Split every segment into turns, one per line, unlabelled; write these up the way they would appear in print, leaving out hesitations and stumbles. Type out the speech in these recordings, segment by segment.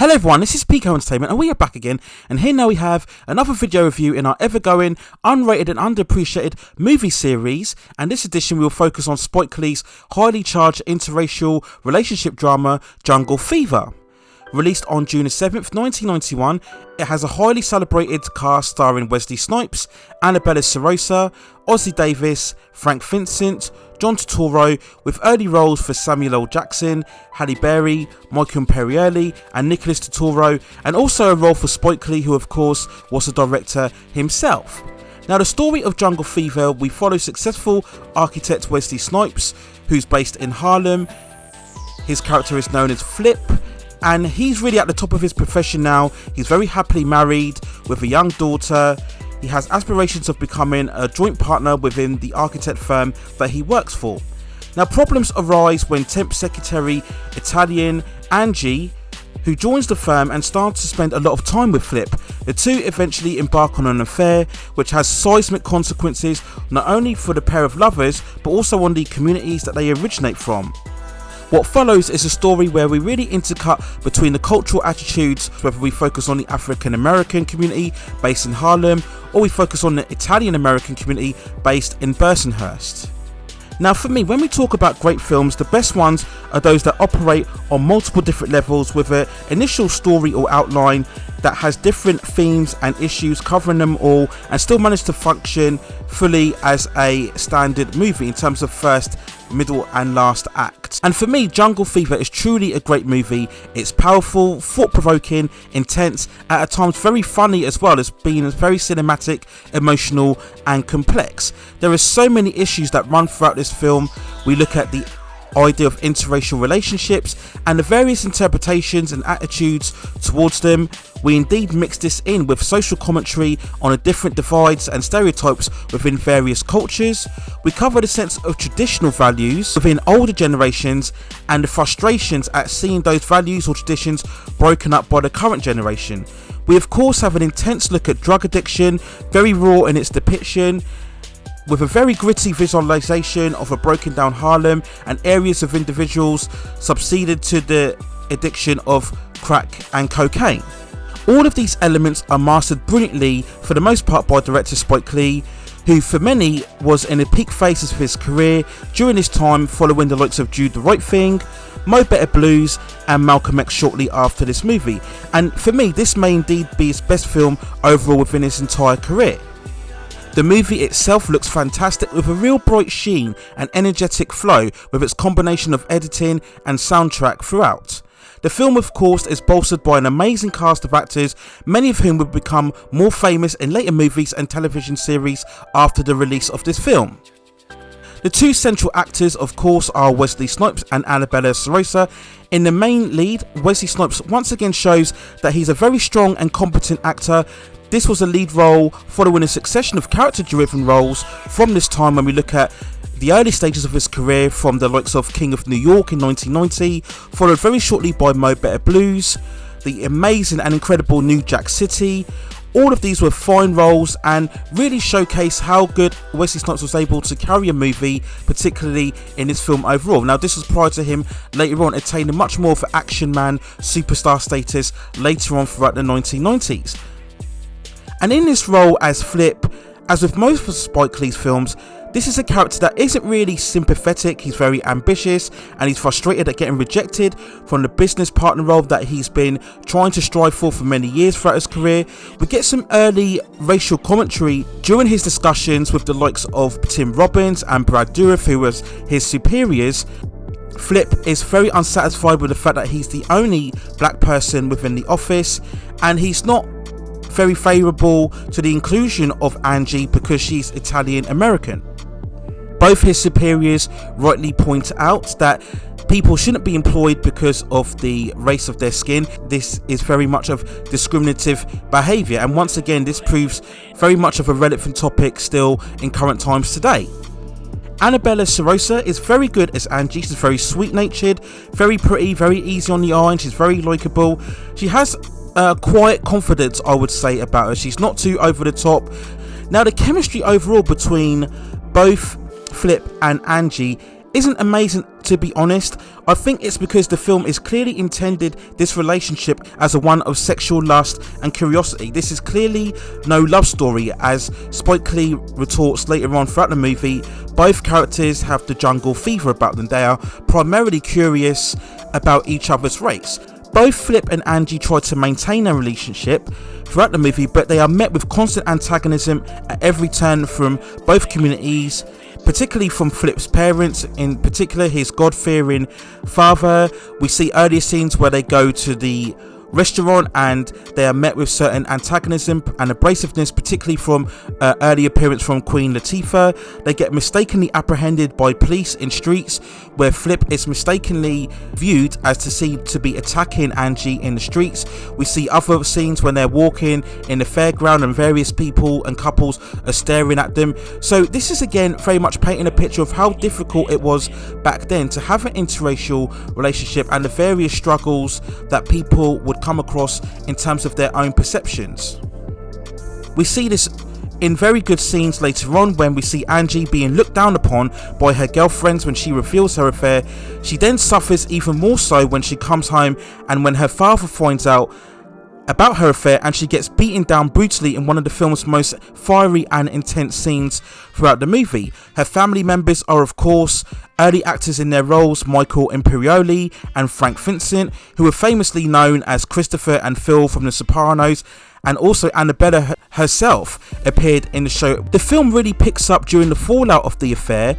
Hello everyone, this is Pico Entertainment and we are back again, and here now we have another video review in our ever-going, unrated and underappreciated movie series, and this edition we will focus on Spike Lee's highly charged interracial relationship drama Jungle Fever. Released on June 7th, 1991, it has a highly celebrated cast starring Wesley Snipes, Annabella Sciorra, Ossie Davis, Frank Vincent, John Turturro, with early roles for Samuel L. Jackson, Halle, Michael Imperioli and Nicholas Turturro, and also a role for Spike Lee, who of course was the director himself. Now, the story of Jungle Fever, we follow successful architect Wesley Snipes, who's based in Harlem. His character is known as Flip, and he's really at the top of his profession now. He's very happily married with a young daughter. He has aspirations of becoming a joint partner within the architect firm that he works for. Now, problems arise when temp secretary Italian Angie, who joins the firm and starts to spend a lot of time with Flip. The two eventually embark on an affair which has seismic consequences not only for the pair of lovers but also on the communities that they originate from. What follows is a story where we really intercut between the cultural attitudes, whether we focus on the African American community based in Harlem or we focus on the Italian American community based in Bensonhurst. Now, for me, when we talk about great films, the best ones are those that operate on multiple different levels with an initial story or outline that has different themes and issues covering them all and still manage to function fully as a standard movie in terms of first, middle and last act. And for me, Jungle Fever is truly a great movie. It's powerful, thought-provoking, intense, at times very funny as well as being very cinematic, emotional and complex. There are so many issues that run throughout this film. We look at the idea of interracial relationships and the various interpretations and attitudes towards them. We indeed mix this in with social commentary on the different divides and stereotypes within various cultures. We cover the sense of traditional values within older generations and the frustrations at seeing those values or traditions broken up by the current generation. We of course have an intense look at drug addiction, very raw in its depiction, with a very gritty visualization of a broken down Harlem and areas of individuals subsided to the addiction of crack and cocaine. All of these elements are mastered brilliantly, for the most part by director Spike Lee, who for many was in the peak phases of his career during this time, following the likes of Do the Right Thing, Mo Better Blues and Malcolm X shortly after this movie. And for me, this may indeed be his best film overall within his entire career. The movie itself looks fantastic with a real bright sheen and energetic flow with its combination of editing and soundtrack throughout. The film of course is bolstered by an amazing cast of actors, many of whom would become more famous in later movies and television series after the release of this film. The two central actors of course are Wesley Snipes and Annabella Sciorra. In the main lead, Wesley Snipes once again shows that he's a very strong and competent actor. This was a lead role following a succession of character-driven roles from this time when we look at the early stages of his career, from the likes of King of New York in 1990, followed very shortly by Mo Better Blues, the amazing and incredible New Jack City. All of these were fine roles and really showcase how good Wesley Snipes was able to carry a movie, particularly in this film overall. Now, this was prior to him later on attaining much more of an action man superstar status later on throughout the 1990s. And in this role as Flip, as with most of Spike Lee's films, this is a character that isn't really sympathetic. He's very ambitious and he's frustrated at getting rejected from the business partner role that he's been trying to strive for many years throughout his career. We get some early racial commentary during his discussions with the likes of Tim Robbins and Brad Dourif, who was his superiors. Flip is very unsatisfied with the fact that he's the only black person within the office, and he's not very favourable to the inclusion of Angie because she's Italian American. Both his superiors rightly point out that people shouldn't be employed because of the race of their skin. This is very much of discriminative behaviour, and once again this proves very much of a relevant topic still in current times today. Annabella Sciorra is very good as Angie. She's very sweet natured, very pretty, very easy on the eye, and she's very likeable. She has quiet confidence, I would say, about her. She's not too over the top. Now, the chemistry overall between both Flip and Angie isn't amazing to be honest. I think it's because the film is clearly intended this relationship as a one of sexual lust and curiosity. This is clearly no love story, as Spike Lee retorts later on throughout the movie. Both characters have the jungle fever about them. They are primarily curious about each other's race. Both Flip and Angie try to maintain a relationship throughout the movie, but they are met with constant antagonism at every turn from both communities, particularly from Flip's parents, in particular his God-fearing father. We see earlier scenes where they go to the restaurant and they are met with certain antagonism and abrasiveness, particularly from early appearance from Queen Latifah. They get mistakenly apprehended by police in streets, where Flip is mistakenly viewed as to be attacking Angie in the streets. We see other scenes when they're walking in the fairground and various people and couples are staring at them. So this is again very much painting a picture of how difficult it was back then to have an interracial relationship and the various struggles that people would come across in terms of their own perceptions. We see this in very good scenes later on when we see Angie being looked down upon by her girlfriends when she reveals her affair. She then suffers even more so when she comes home and when her father finds out about her affair, and she gets beaten down brutally in one of the film's most fiery and intense scenes throughout the movie. Her family members are of course early actors in their roles, Michael Imperioli and Frank Vincent, who are famously known as Christopher and Phil from The Sopranos, and also Annabella herself appeared in the show. The film really picks up during the fallout of the affair,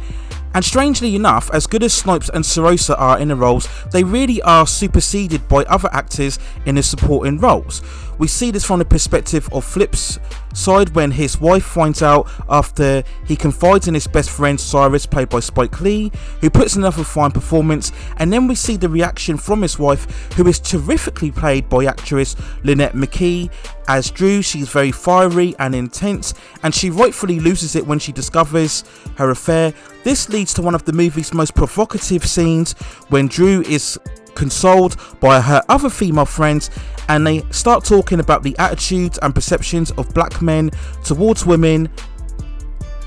and strangely enough, as good as Snipes and Sciorra are in the roles, they really are superseded by other actors in the supporting roles. We see this from the perspective of Flip's side when his wife finds out after he confides in his best friend Cyrus, played by Spike Lee, who puts in another fine performance, and then we see the reaction from his wife, who is terrifically played by actress Lynette McKee as Drew. She's very fiery and intense, and she rightfully loses it when she discovers her affair. This leads to one of the movie's most provocative scenes when Drew is consoled by her other female friends, and they start talking about the attitudes and perceptions of black men towards women,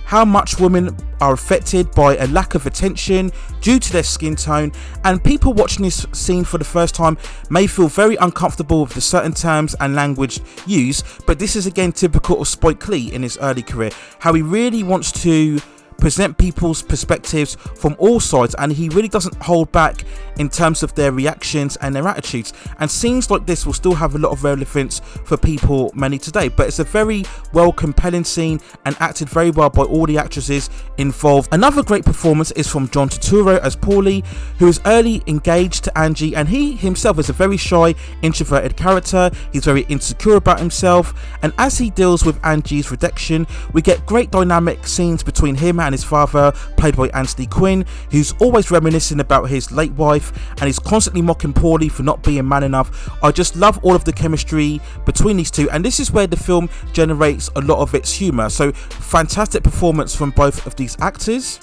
how much women are affected by a lack of attention due to their skin tone, and people watching this scene for the first time may feel very uncomfortable with the certain terms and language used, but this is again typical of Spike Lee in his early career, how he really wants to present people's perspectives from all sides, and he really doesn't hold back in terms of their reactions and their attitudes, and scenes like this will still have a lot of relevance for people many today. But it's a very well compelling scene and acted very well by all the actresses involved. Another great performance is from John Turturro as Paulie, who is early engaged to Angie, and he himself is a very shy, introverted character. He's very insecure about himself, and as he deals with Angie's rejection, we get great dynamic scenes between him and his father, played by Anthony Quinn, who's always reminiscing about his late wife, and he's constantly mocking Paulie for not being man enough. I just love all of the chemistry between these two, and this is where the film generates a lot of its humour. So fantastic performance from both of these actors.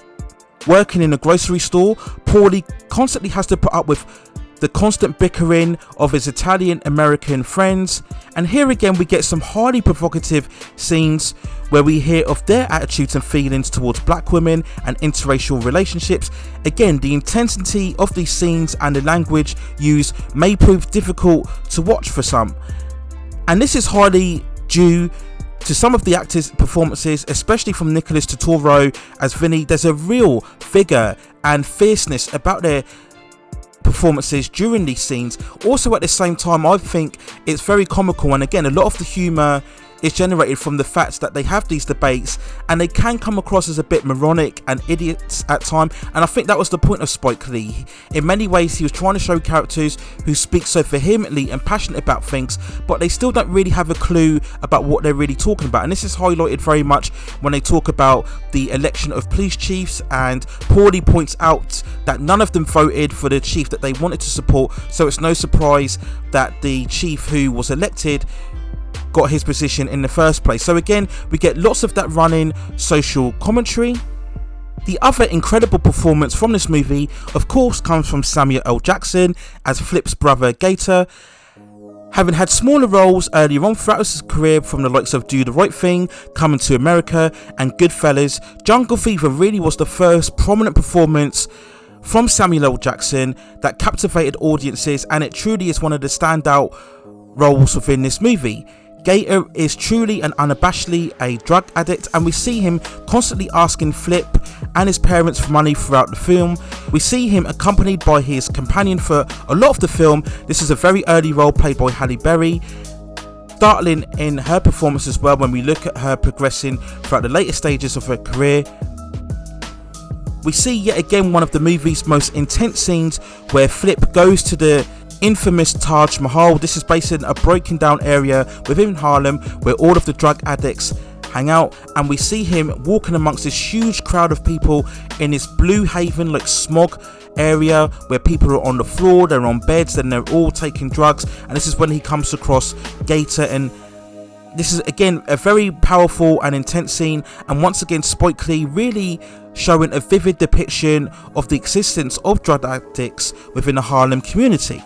Working in a grocery store, Paulie constantly has to put up with the constant bickering of his Italian American friends, and here again we get some highly provocative scenes where we hear of their attitudes and feelings towards black women and interracial relationships. Again, the intensity of these scenes and the language used may prove difficult to watch for some, and this is highly due to some of the actors' performances, especially from Nicholas Turturro as Vinny. There's a real vigor and fierceness about their performances during these scenes. Also at the same time, I think it's very comical, and again a lot of the humour is generated from the fact that they have these debates and they can come across as a bit moronic and idiots at times, and I think that was the point of Spike Lee. In many ways he was trying to show characters who speak so vehemently and passionate about things, but they still don't really have a clue about what they're really talking about, and this is highlighted very much when they talk about the election of police chiefs, and Paulie points out that none of them voted for the chief that they wanted to support, so it's no surprise that the chief who was elected got his position in the first place. So again, we get lots of that running social commentary. The other incredible performance from this movie, of course, comes from Samuel L. Jackson as Flip's brother Gator. Having had smaller roles earlier on throughout his career from the likes of Do the Right Thing, Coming to America and Goodfellas, Jungle Fever really was the first prominent performance from Samuel L. Jackson that captivated audiences, and it truly is one of the standout roles within this movie. Gator is truly and unabashedly a drug addict, and we see him constantly asking Flip and his parents for money throughout the film. We see him accompanied by his companion for a lot of the film. This is a very early role played by Halle Berry, startling in her performance as well when we look at her progressing throughout the later stages of her career. We see yet again one of the movie's most intense scenes where Flip goes to the infamous Taj Mahal. This is based in a broken down area within Harlem where all of the drug addicts hang out, and we see him walking amongst this huge crowd of people in this Blue Haven like smog area where people are on the floor, they're on beds, and they're all taking drugs. And this is when he comes across Gator, and this is again a very powerful and intense scene, and once again Spike Lee really showing a vivid depiction of the existence of drug addicts within the Harlem community.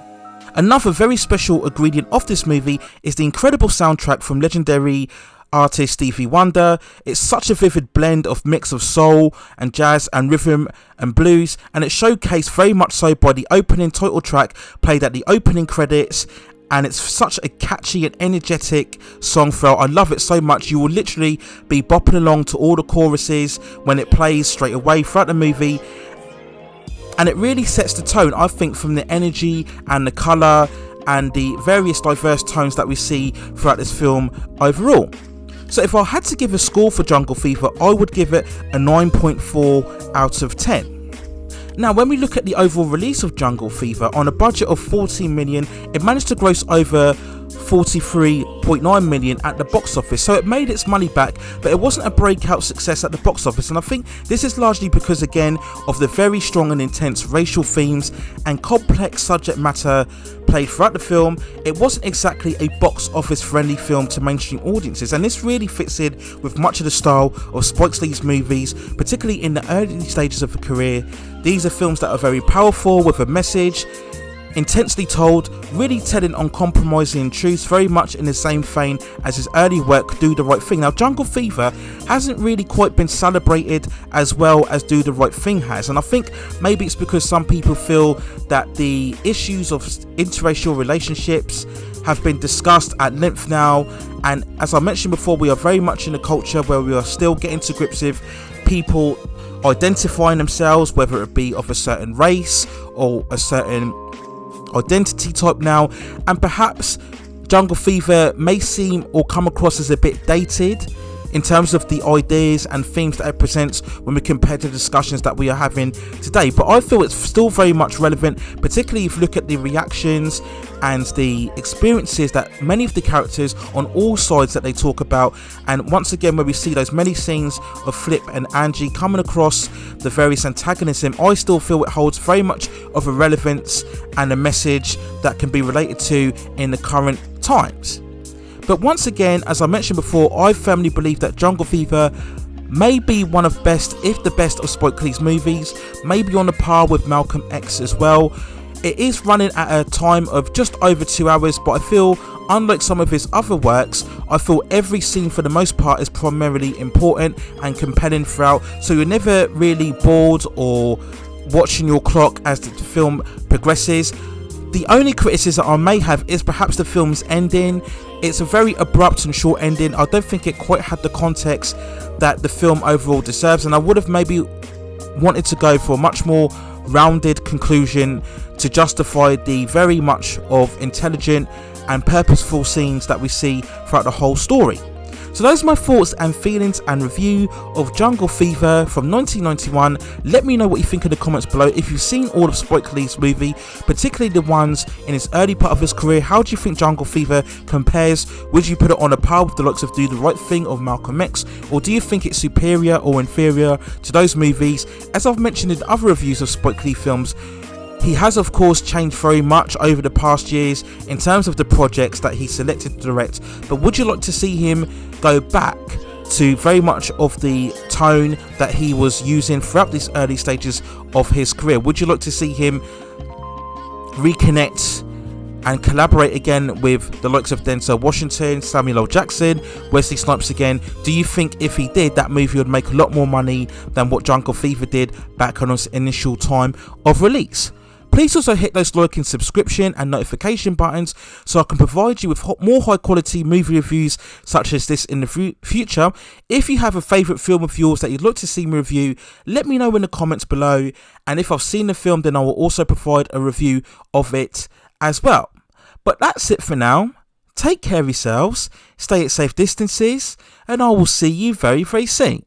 Another very special ingredient of this movie is the incredible soundtrack from legendary artist Stevie Wonder. It's such a vivid blend of mix of soul and jazz and rhythm and blues, and it's showcased very much so by the opening title track played at the opening credits, and it's such a catchy and energetic song throughout. I love it so much. You will literally be bopping along to all the choruses when it plays straight away throughout the movie, and it really sets the tone, I think, from the energy and the colour and the various diverse tones that we see throughout this film overall. So if I had to give a score for Jungle Fever, I would give it a 9.4 out of 10. Now, when we look at the overall release of Jungle Fever, on a budget of 14 million, it managed to gross over 43.9 million at the box office, so it made its money back, but it wasn't a breakout success at the box office. And I think this is largely because, again, of the very strong and intense racial themes and complex subject matter played throughout the film. It wasn't exactly a box office friendly film to mainstream audiences, and this really fits in with much of the style of Spike Lee's movies, particularly in the early stages of a career. These are films that are very powerful, with a message, intensely told, really telling uncompromising truths, very much in the same vein as his early work Do the Right Thing. Now, Jungle Fever hasn't really quite been celebrated as well as Do the Right Thing has, and I think maybe it's because some people feel that the issues of interracial relationships have been discussed at length now, and as I mentioned before, we are very much in a culture where we are still getting to grips with people identifying themselves, whether it be of a certain race or a certain identity type now, and perhaps Jungle Fever may seem or come across as a bit dated in terms of the ideas and themes that it presents when we compare to the discussions that we are having today. But I feel it's still very much relevant, particularly if you look at the reactions and the experiences that many of the characters on all sides that they talk about. And once again, where we see those many scenes of Flip and Angie coming across the various antagonism, I still feel it holds very much of a relevance and a message that can be related to in the current times. But once again, as I mentioned before, I firmly believe that Jungle Fever may be one of best, if the best, of Spike Lee's movies, maybe on a par with Malcolm X as well. It is running at a time of just over 2 hours, but I feel, unlike some of his other works, I feel every scene for the most part is primarily important and compelling throughout, so you're never really bored or watching your clock as the film progresses. The only criticism I may have is perhaps the film's ending. It's a very abrupt and short ending. I don't think it quite had the context that the film overall deserves, and I would have maybe wanted to go for a much more rounded conclusion to justify the very much of intelligent and purposeful scenes that we see throughout the whole story. So those are my thoughts and feelings and review of Jungle Fever from 1991. Let me know what you think in the comments below. If you've seen all of Spike Lee's movie, particularly the ones in his early part of his career, how do you think Jungle Fever compares? Would you put it on a par with the likes of Do the Right Thing of Malcolm X, or do you think it's superior or inferior to those movies? As I've mentioned in other reviews of Spike Lee films, he has of course changed very much over the past years in terms of the projects that he selected to direct, but would you like to see him go back to very much of the tone that he was using throughout these early stages of his career? Would you like to see him reconnect and collaborate again with the likes of Denzel Washington, Samuel L. Jackson, Wesley Snipes again, do you think if he did, that movie would make a lot more money than what Jungle Fever did back on its initial time of release? Please also hit those like and subscription and notification buttons so I can provide you with more high quality movie reviews such as this in the future. If you have a favourite film of yours that you'd like to see me review, let me know in the comments below, and if I've seen the film then I will also provide a review of it as well. But that's it for now. Take care of yourselves, stay at safe distances, and I will see you very, very soon.